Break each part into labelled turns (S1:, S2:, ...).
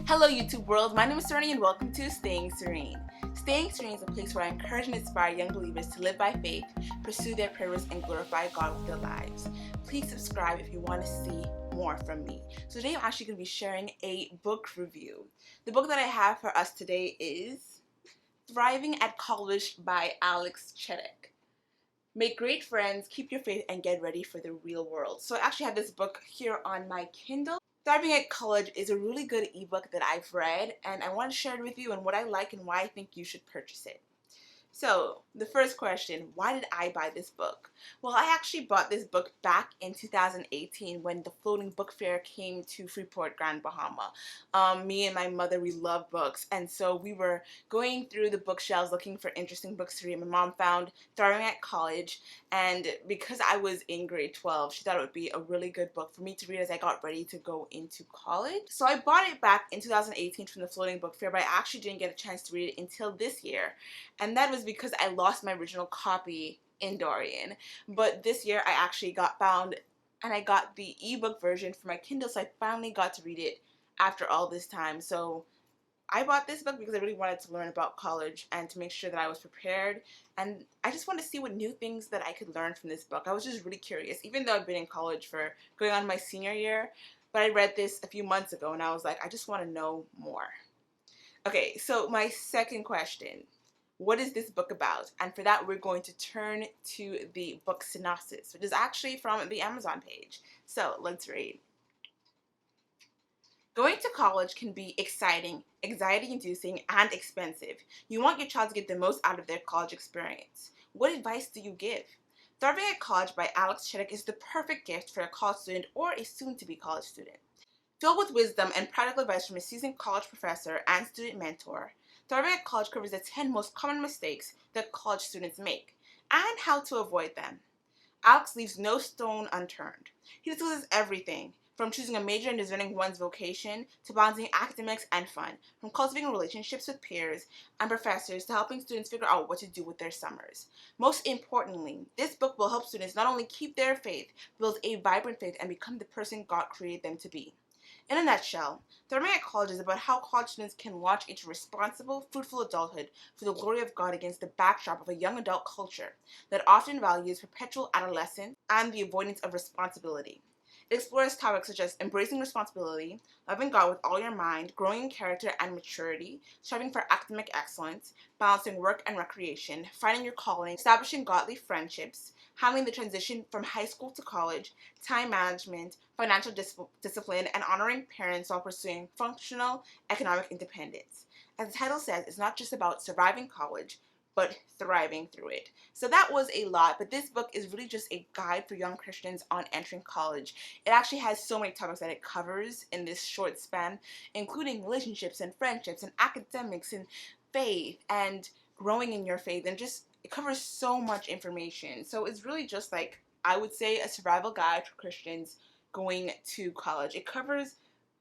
S1: Hello YouTube world, my name is Serene and welcome to Staying Serene. Staying Serene is a place where I encourage and inspire young believers to live by faith, pursue their purpose, and glorify God with their lives. Please subscribe if you want to see more from me. So today I'm actually going to be sharing a book review. The book that I have for us today is Thriving at College by Alex Chediak. Make great friends, keep your faith, and get ready for the real world. So I actually have this book here on my Kindle. Thriving at College is a really good ebook that I've read, and I want to share it with you and what I like and why I think you should purchase it. So, the first question, why did I buy this book? Well, I actually bought this book back in 2018 when the floating book fair came to Freeport, Grand Bahama. Me and my mother, we love books, and so we were going through the bookshelves looking for interesting books to read. My mom found Thriving at College, and because I was in grade 12, she thought it would be a really good book for me to read as I got ready to go into college. So I bought it back in 2018 from the floating book fair, but I actually didn't get a chance to read it until this year, and that was because I lost my original copy in Dorian. But this year I actually found and I got the ebook version for my Kindle, so I finally got to read it after all this time. So I bought this book because I really wanted to learn about college and to make sure that I was prepared, and I just wanted to see what new things that I could learn from this book. I was just really curious, even though I've been in college for going on my senior year, but I read this a few months ago and I was like, I just want to know more. Okay, so my second question. What is this book about? And for that, we're going to turn to the book synopsis, which is actually from the Amazon page. So let's read. Going to college can be exciting, anxiety-inducing, and expensive. You want your child to get the most out of their college experience. What advice do you give? Thriving at College by Alex Chediak is the perfect gift for a college student or a soon-to-be college student. Filled with wisdom and practical advice from a seasoned college professor and student mentor, Thriving at College covers the 10 most common mistakes that college students make and how to avoid them. Alex leaves no stone unturned. He discusses everything, from choosing a major and discerning one's vocation to balancing academics and fun, from cultivating relationships with peers and professors to helping students figure out what to do with their summers. Most importantly, this book will help students not only keep their faith, build a vibrant faith, and become the person God created them to be. In a nutshell, Thriving at College is about how college students can launch into responsible, fruitful adulthood for the glory of God against the backdrop of a young adult culture that often values perpetual adolescence and the avoidance of responsibility. It explores topics such as embracing responsibility, loving God with all your mind, growing in character and maturity, striving for academic excellence, balancing work and recreation, finding your calling, establishing godly friendships, handling the transition from high school to college, time management, financial discipline, and honoring parents while pursuing functional economic independence. As the title says, it's not just about surviving college, but thriving through it. So that was a lot, but this book is really just a guide for young Christians on entering college. It actually has so many topics that it covers in this short span, including relationships and friendships and academics and faith and growing in your faith, and just it covers so much information. So it's really just like, I would say, a survival guide for Christians going to college. It covers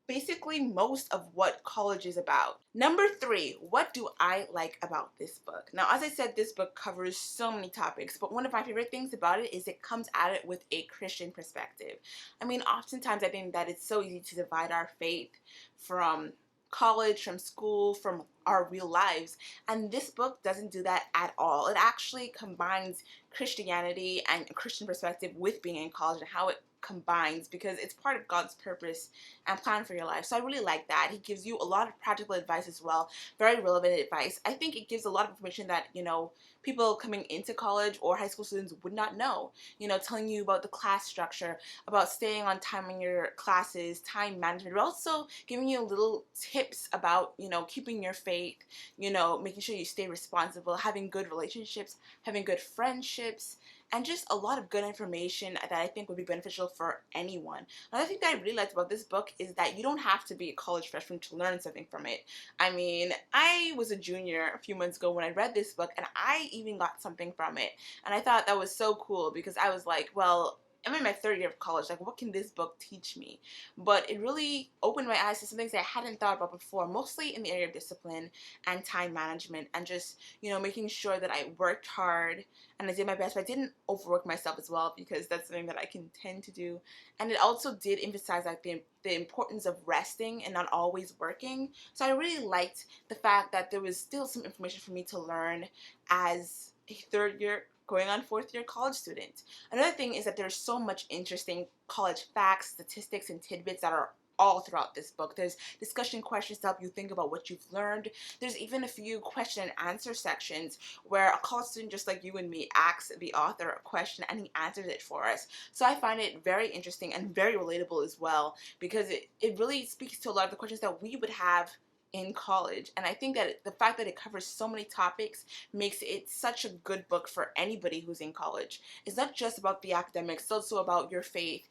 S1: basically most of what college is about. Number 3, what do I like about this book? Now, as I said, this book covers so many topics, but one of my favorite things about it is it comes at it with a Christian perspective. I mean, oftentimes I think that it's so easy to divide our faith from college, from school, from our real lives, and this book doesn't do that at all. It actually combines Christianity and a Christian perspective with being in college and how it combines, because it's part of God's purpose and plan for your life. So I really like that. He gives you a lot of practical advice as well, very relevant advice. I think it gives a lot of information that, people coming into college or high school students would not know, telling you about the class structure, about staying on time in your classes, time management, but also giving you little tips about, keeping your faith, making sure you stay responsible, having good relationships, having good friendships, and just a lot of good information that I think would be beneficial for anyone. Another thing that I really liked about this book is that you don't have to be a college freshman to learn something from it. I mean, I was a junior a few months ago when I read this book, and I even got something from it. And I thought that was so cool because I was like, well, I'm in my third year of college. Like, what can this book teach me? But it really opened my eyes to some things that I hadn't thought about before, mostly in the area of discipline and time management, and just, making sure that I worked hard and I did my best, but I didn't overwork myself as well, because that's something that I can tend to do. And it also did emphasize, like, the importance of resting and not always working. So I really liked the fact that there was still some information for me to learn as a third year going on fourth year college student. Another thing is that there's so much interesting college facts, statistics, and tidbits that are all throughout this book. There's discussion questions to help you think about what you've learned. There's even a few question and answer sections where a college student just like you and me asks the author a question and he answers it for us. So I find it very interesting and very relatable as well, because it really speaks to a lot of the questions that we would have in college. And I think that the fact that it covers so many topics makes it such a good book for anybody who's in college. It's not just about the academics, it's also about your faith,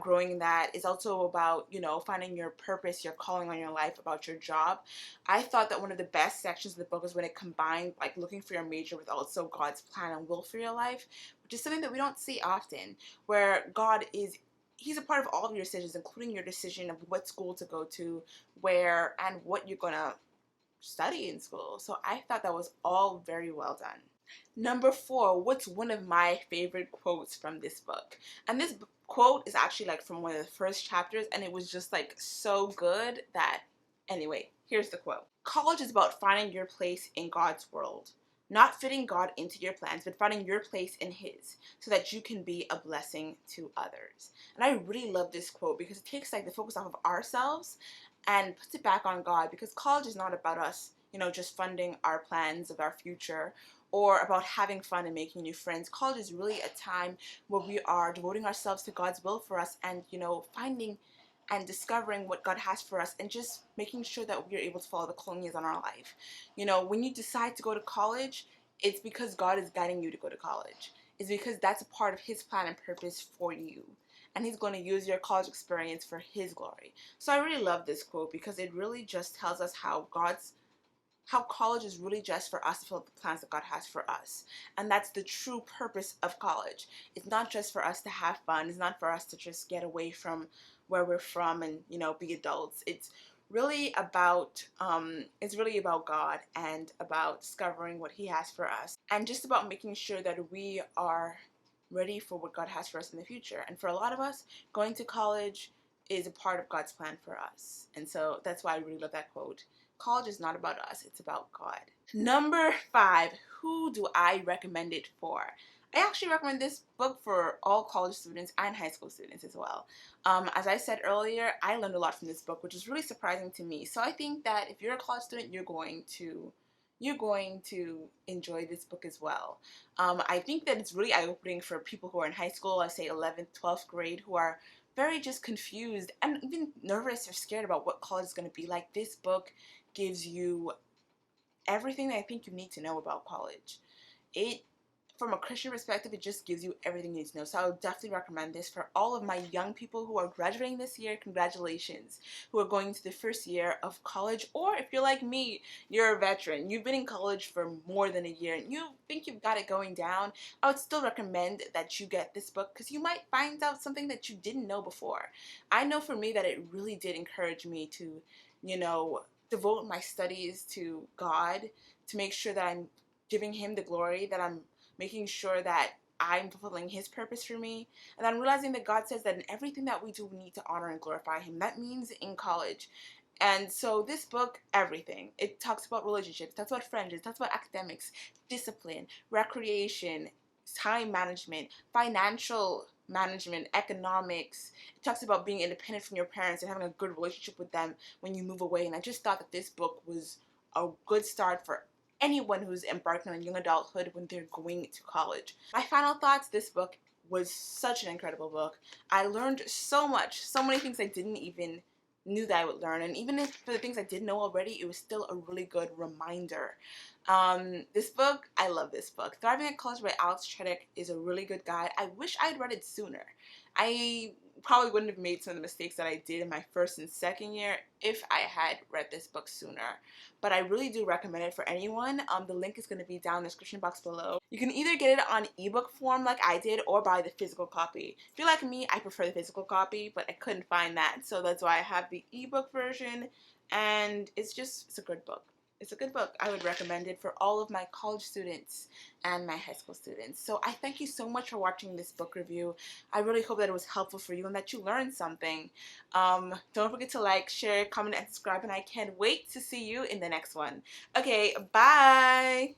S1: growing in that. It's also about, finding your purpose, your calling on your life, about your job. I thought that one of the best sections of the book was when it combined, like, looking for your major with also God's plan and will for your life, which is something that we don't see often, where He's a part of all of your decisions, including your decision of what school to go to, where, and what you're going to study in school. So I thought that was all very well done. Number 4, what's one of my favorite quotes from this book? And this quote is actually, like, from one of the first chapters, and it was just, like, so good that, anyway, here's the quote. College is about finding your place in God's world. Not fitting God into your plans, but finding your place in His, so that you can be a blessing to others. And I really love this quote because it takes, like, the focus off of ourselves and puts it back on God, because college is not about us, just funding our plans of our future or about having fun and making new friends. College is really a time where we are devoting ourselves to God's will for us and, finding and discovering what God has for us, and just making sure that we're able to follow the calling He has on our life. When you decide to go to college, it's because God is guiding you to go to college. It's because that's a part of His plan and purpose for you. And He's going to use your college experience for His glory. So I really love this quote because it really just tells us how college is really just for us to fulfill the plans that God has for us. And that's the true purpose of college. It's not just for us to have fun. It's not for us to just get away from where we're from and, be adults. It's really about God and about discovering what He has for us, and just about making sure that we are ready for what God has for us in the future. And for a lot of us, going to college is a part of God's plan for us. And so that's why I really love that quote. College is not about us, it's about God. Number 5, who do I recommend it for? I actually recommend this book for all college students and high school students as well. As I said earlier, I learned a lot from this book, which is really surprising to me. So I think that if you're a college student, you're going to enjoy this book as well. I think that it's really eye-opening for people who are in high school, I say 11th, 12th grade, who are very just confused and even nervous or scared about what college is going to be like. This book gives you everything that I think you need to know about college. From a Christian perspective, it just gives you everything you need to know. So I would definitely recommend this for all of my young people who are graduating this year. Congratulations, who are going into the first year of college. Or if you're like me, you're a veteran. You've been in college for more than a year and you think you've got it going down. I would still recommend that you get this book because you might find out something that you didn't know before. I know for me that it really did encourage me to, devote my studies to God, to make sure that I'm giving Him the glory, that I'm making sure that I'm fulfilling His purpose for me. And I'm realizing that God says that in everything that we do, we need to honor and glorify Him. That means in college. And so this book, everything. It talks about relationships, it talks about friendships, it talks about academics, discipline, recreation, time management, financial management, economics. It talks about being independent from your parents and having a good relationship with them when you move away. And I just thought that this book was a good start for anyone who's embarking on young adulthood when they're going to college. My final thoughts, this book was such an incredible book. I learned so much, so many things I didn't even knew that I would learn, and even if for the things I did know already, it was still a really good reminder. This book, I love this book. Thriving at College by Alex Chediak is a really good guide. I wish I'd read it sooner. I probably wouldn't have made some of the mistakes that I did in my first and second year if I had read this book sooner. But I really do recommend it for anyone. The link is going to be down in the description box below. You can either get it on ebook form like I did or buy the physical copy. If you're like me, I prefer the physical copy, but I couldn't find that, so that's why I have the ebook version, and it's a good book. It's a good book. I would recommend it for all of my college students and my high school students. So I thank you so much for watching this book review. I really hope that it was helpful for you and that you learned something. Don't forget to like, share, comment, and subscribe, and I can't wait to see you in the next one. Okay, bye!